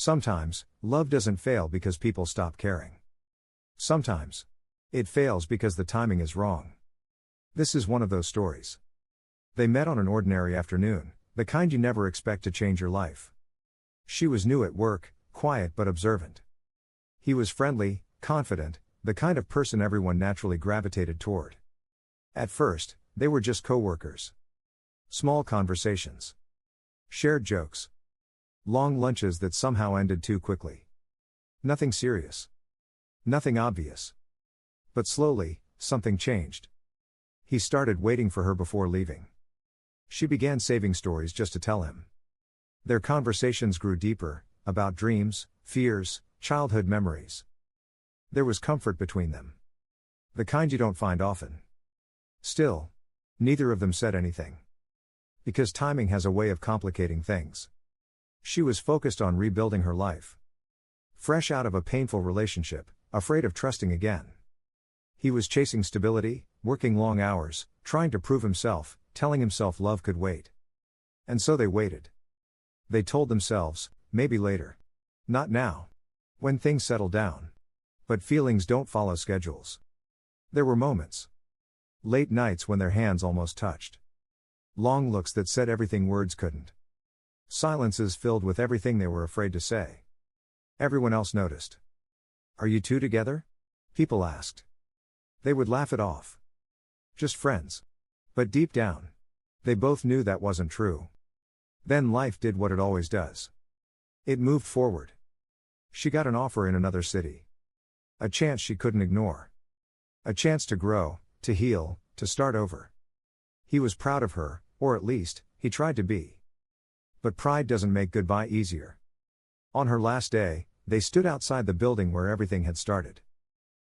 Sometimes, love doesn't fail because people stop caring. Sometimes, it fails because the timing is wrong. This is one of those stories. They met on an ordinary afternoon, the kind you never expect to change your life. She was new at work, quiet but observant. He was friendly, confident, the kind of person everyone naturally gravitated toward. At first, they were just co-workers. Small conversations. Shared jokes. Long lunches that somehow ended too quickly. Nothing serious. Nothing obvious. But slowly, something changed. He started waiting for her before leaving. She began saving stories just to tell him. Their conversations grew deeper, about dreams, fears, childhood memories. There was comfort between them. The kind you don't find often. Still, neither of them said anything. Because timing has a way of complicating things. She was focused on rebuilding her life. Fresh out of a painful relationship, afraid of trusting again. He was chasing stability, working long hours, trying to prove himself, telling himself love could wait. And so they waited. They told themselves, maybe later. Not now. When things settle down. But feelings don't follow schedules. There were moments. Late nights when their hands almost touched. Long looks that said everything words couldn't. Silences filled with everything they were afraid to say. Everyone else noticed. Are you two together? People asked. They would laugh it off. Just friends. But deep down, they both knew that wasn't true. Then life did what it always does. It moved forward. She got an offer in another city. A chance she couldn't ignore. A chance to grow, to heal, to start over. He was proud of her, or at least, he tried to be. But pride doesn't make goodbye easier. On her last day, they stood outside the building where everything had started.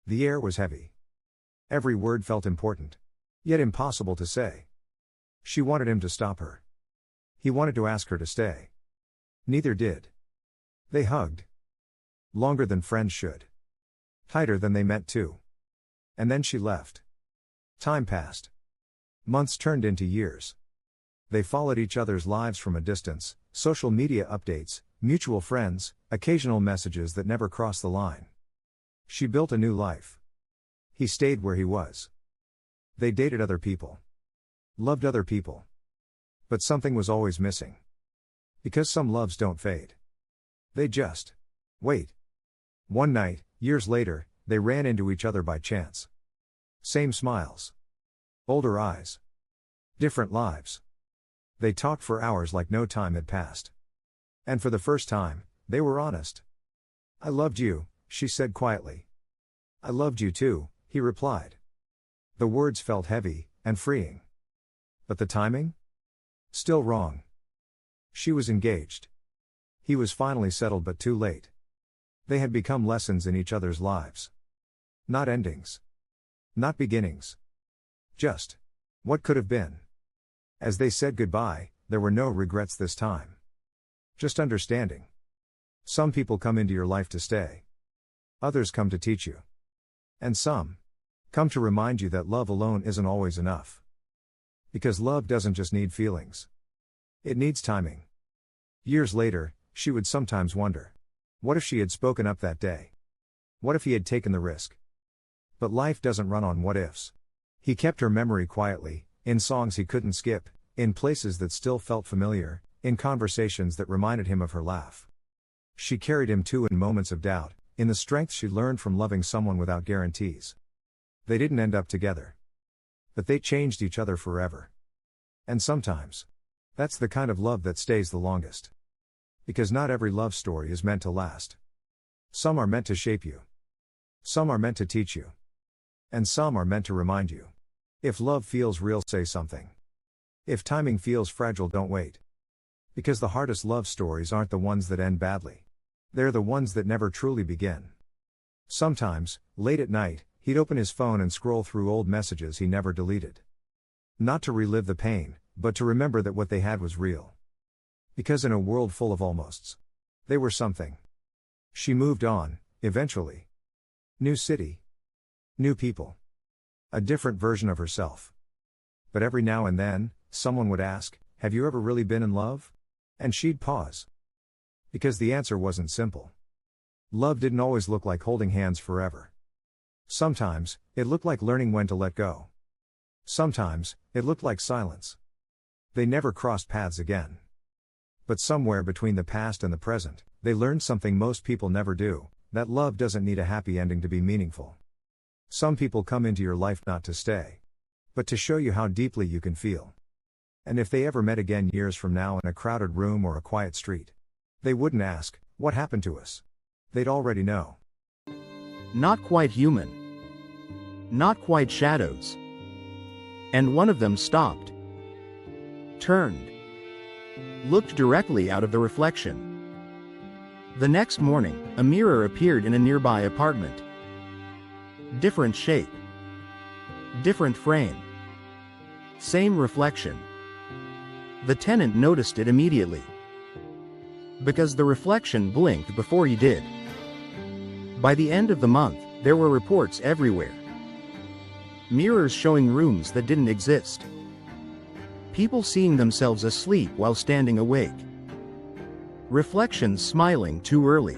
The air was heavy. Every word felt important. Yet impossible to say. She wanted him to stop her. He wanted to ask her to stay. Neither did. They hugged. Longer than friends should. Tighter than they meant to. And then she left. Time passed. Months turned into years. They followed each other's lives from a distance, social media updates, mutual friends, occasional messages that never crossed the line. She built a new life. He stayed where he was. They dated other people. Loved other people. But something was always missing. Because some loves don't fade. They just wait. One night, years later, they ran into each other by chance. Same smiles. Older eyes. Different lives. They talked for hours like no time had passed. And for the first time, they were honest. I loved you, she said quietly. I loved you too, he replied. The words felt heavy and freeing. But the timing? Still wrong. She was engaged. He was finally settled but too late. They had become lessons in each other's lives. Not endings. Not beginnings. Just what could have been. As they said goodbye, there were no regrets this time. Just understanding. Some people come into your life to stay. Others come to teach you. And some come to remind you that love alone isn't always enough. Because love doesn't just need feelings. It needs timing. Years later, she would sometimes wonder. What if she had spoken up that day? What if he had taken the risk? But life doesn't run on what ifs. He kept her memory quietly, in songs he couldn't skip, in places that still felt familiar, in conversations that reminded him of her laugh. She carried him too in moments of doubt, in the strength she learned from loving someone without guarantees. They didn't end up together. But they changed each other forever. And sometimes, that's the kind of love that stays the longest. Because not every love story is meant to last. Some are meant to shape you. Some are meant to teach you. And some are meant to remind you. If love feels real, say something. If timing feels fragile, don't wait. Because the hardest love stories aren't the ones that end badly. They're the ones that never truly begin. Sometimes, late at night, he'd open his phone and scroll through old messages he never deleted. Not to relive the pain, but to remember that what they had was real. Because in a world full of almosts, they were something. She moved on, eventually. New city. New people. A different version of herself. But every now and then, someone would ask, have you ever really been in love? And she'd pause. Because the answer wasn't simple. Love didn't always look like holding hands forever. Sometimes, it looked like learning when to let go. Sometimes, it looked like silence. They never crossed paths again. But somewhere between the past and the present, they learned something most people never do, that love doesn't need a happy ending to be meaningful. Some people come into your life not to stay, but to show you how deeply you can feel. And if they ever met again years from now in a crowded room or a quiet street, they wouldn't ask, "What happened to us?" They'd already know. Not quite human. Not quite shadows. And one of them stopped. Turned. Looked directly out of the reflection. The next morning, a mirror appeared in a nearby apartment. Different shape. Different frame. Same reflection. The tenant noticed it immediately. Because the reflection blinked before he did. By the end of the month, there were reports everywhere. Mirrors showing rooms that didn't exist. People seeing themselves asleep while standing awake. Reflections smiling too early.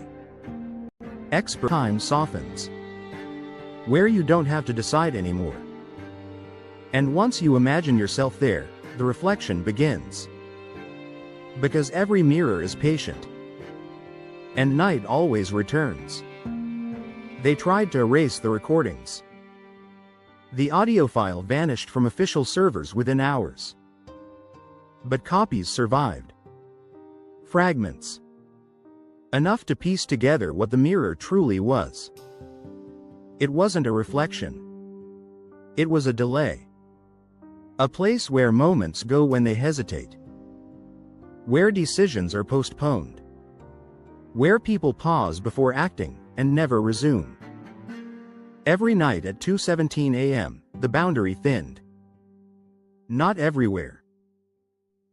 Expert time softens. Where you don't have to decide anymore. And once you imagine yourself there, the reflection begins. Because every mirror is patient. And night always returns. They tried to erase the recordings. The audio file vanished from official servers within hours. But copies survived. Fragments. Enough to piece together what the mirror truly was. It wasn't a reflection. It was a delay. A place where moments go when they hesitate. Where decisions are postponed. Where people pause before acting and never resume. Every night at 2:17 a.m., the boundary thinned. Not everywhere.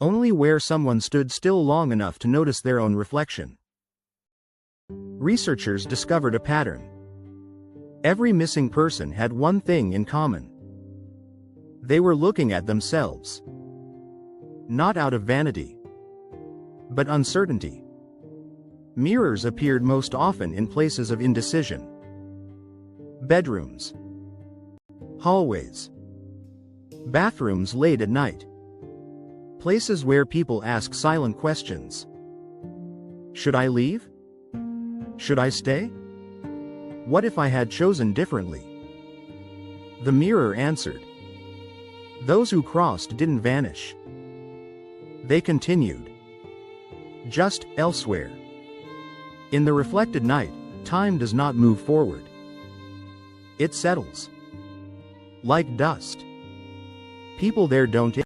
Only where someone stood still long enough to notice their own reflection. Researchers discovered a pattern. Every missing person had one thing in common. They were looking at themselves. Not out of vanity, but uncertainty. Mirrors appeared most often in places of indecision. Bedrooms. Hallways. Bathrooms late at night. Places where people ask silent questions. Should I leave? Should I stay? What if I had chosen differently? The mirror answered. Those who crossed didn't vanish. They continued. Just elsewhere. In the reflected night, time does not move forward. It settles. Like dust. People there don't